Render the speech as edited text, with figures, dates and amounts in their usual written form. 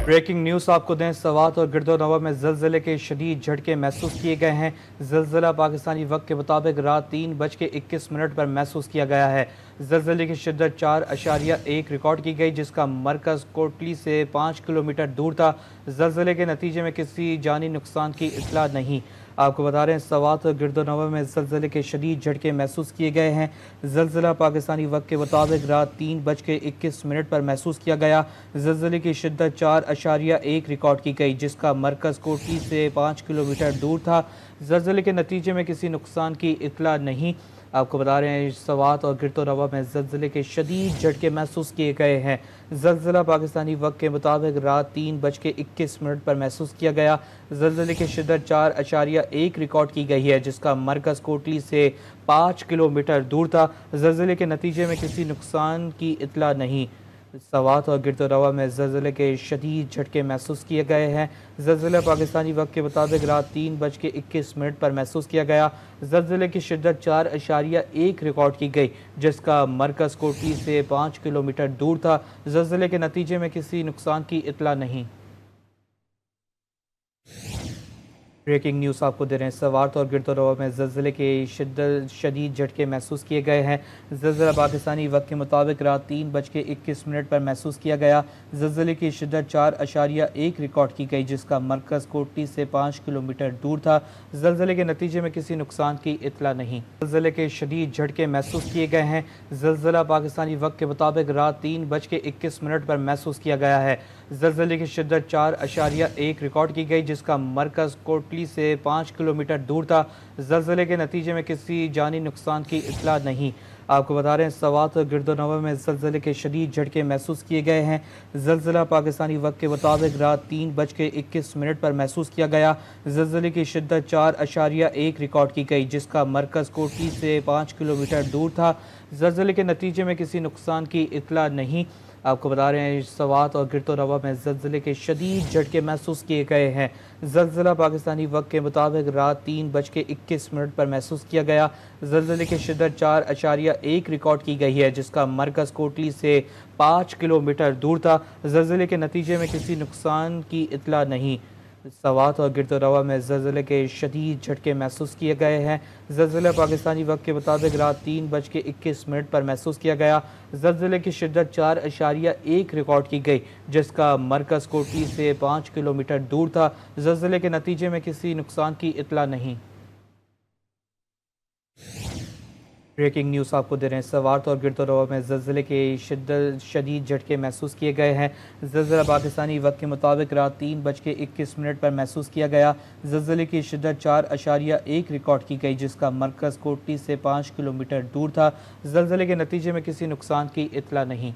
Breaking news آپ کو دیں، سوات اور گردونواں میں زلزلے کے شدید جھٹکے محسوس کیے گئے ہیں۔ زلزلہ پاکستانی وقت کے مطابق رات 3:21 پر محسوس کیا گیا ہے۔ زلزلے کی شدت 4.1 ریکارڈ کی گئی، جس کا مرکز کوٹلی سے 5 کلومیٹر دور تھا۔ زلزلے کے نتیجے میں کسی جانی نقصان کی اطلاع نہیں۔ آپ کو بتا رہے ہیں سوات اور گردونواں میں زلزلے کے شدید جھٹکے محسوس کیے گئے ہیں۔ زلزلہ پاکستانی وقت کے مطابق رات 3:21 پر محسوس کیا گیا۔ زلزلے کی شدت 4.1 ریکارڈ کی گئی، جس کا مرکز کوٹلی سے 5 کلومیٹر دور تھا۔ زلزلے کے نتیجے میں کسی نقصان کی اطلاع نہیں۔ آپ کو بتا رہے ہیں سوات اور گردونواں میں زلزلے کے شدید جھٹکے محسوس کیے گئے ہیں۔ زلزلہ پاکستانی وقت کے مطابق رات 3:21 پر محسوس کیا گیا۔ زلزلے کی شدت 4.1 ریکارڈ کی گئی ہے، جس کا مرکز کوٹلی سے 5 کلومیٹر دور تھا۔ زلزلے کے نتیجے میں کسی نقصان کی اطلاع نہیں۔ سوات اور گردونواں میں زلزلے کے شدید جھٹکے محسوس کیے گئے ہیں۔ زلزلہ پاکستانی وقت کے مطابق رات 3:21 پر محسوس کیا گیا۔ زلزلے کی شدت 4.1 ریکارڈ کی گئی، جس کا مرکز کوٹلی سے 5 کلومیٹر دور تھا۔ زلزلے کے نتیجے میں کسی نقصان کی اطلاع نہیں۔ بریکنگ نیوز آپ کو دے رہے ہیں، سوات اور گردونواں میں زلزلے کے شدید جھٹکے محسوس کیے گئے ہیں۔ زلزلہ پاکستانی وقت کے مطابق رات 3:21 پر محسوس کیا گیا۔ زلزلے کی شدت 4.1 ریکارڈ کی گئی، جس کا مرکز کوٹلی سے 5 کلومیٹر دور تھا۔ زلزلے کے نتیجے میں کسی نقصان کی اطلاع نہیں۔ زلزلے کے شدید جھٹکے محسوس کیے گئے ہیں۔ زلزلہ پاکستانی وقت کے مطابق رات 3:21 پر محسوس کیا گیا ہے۔ زلزلے کی شدت 4.1 ریکارڈ کی گئی، جس کا مرکز کوٹلی سے 5 کلومیٹر دور تھا۔ زلزلے کے نتیجے میں کسی جانی نقصان کی اطلاع نہیں۔ آپ کو بتا رہے ہیں سوات اور گردونواں میں زلزلے کے شدید جھٹکے محسوس کیے گئے ہیں۔ زلزلہ پاکستانی وقت کے مطابق رات 3:21 پر محسوس کیا گیا۔ زلزلے کی شدت 4.1 ریکارڈ کی گئی، جس کا مرکز کوٹلی سے 5 کلومیٹر دور تھا۔ زلزلے کے نتیجے میں کسی نقصان کی اطلاع نہیں۔ آپ کو بتا رہے ہیں سوات اور گردونواں میں زلزلے کے شدید جھٹکے محسوس کیے گئے ہیں۔ زلزلہ پاکستانی وقت کے مطابق رات 3:21 پر محسوس کیا گیا۔ زلزلے کی شدت 4.1 ریکارڈ کی گئی ہے، جس کا مرکز کوٹلی سے 5 کلومیٹر دور تھا۔ زلزلے کے نتیجے میں کسی نقصان کی اطلاع نہیں۔ سوات اور گردونواں میں زلزلے کے شدید جھٹکے محسوس کیے گئے ہیں۔ زلزلہ پاکستانی وقت کے مطابق رات 3:21 پر محسوس کیا گیا۔ زلزلے کی شدت 4.1 ریکارڈ کی گئی، جس کا مرکز کوٹلی سے 5 کلومیٹر دور تھا۔ زلزلے کے نتیجے میں کسی نقصان کی اطلاع نہیں۔ بریکنگ نیوز آپ کو دے رہے ہیں، سوات اور گردونواں میں زلزلے کے شدید جھٹکے محسوس کیے گئے ہیں۔ زلزلہ پاکستانی وقت کے مطابق رات 3:21 پر محسوس کیا گیا۔ زلزلے کی شدت 4.1 ریکارڈ کی گئی، جس کا مرکز کوٹلی سے 5 کلومیٹر دور تھا۔ زلزلے کے نتیجے میں کسی نقصان کی اطلاع نہیں۔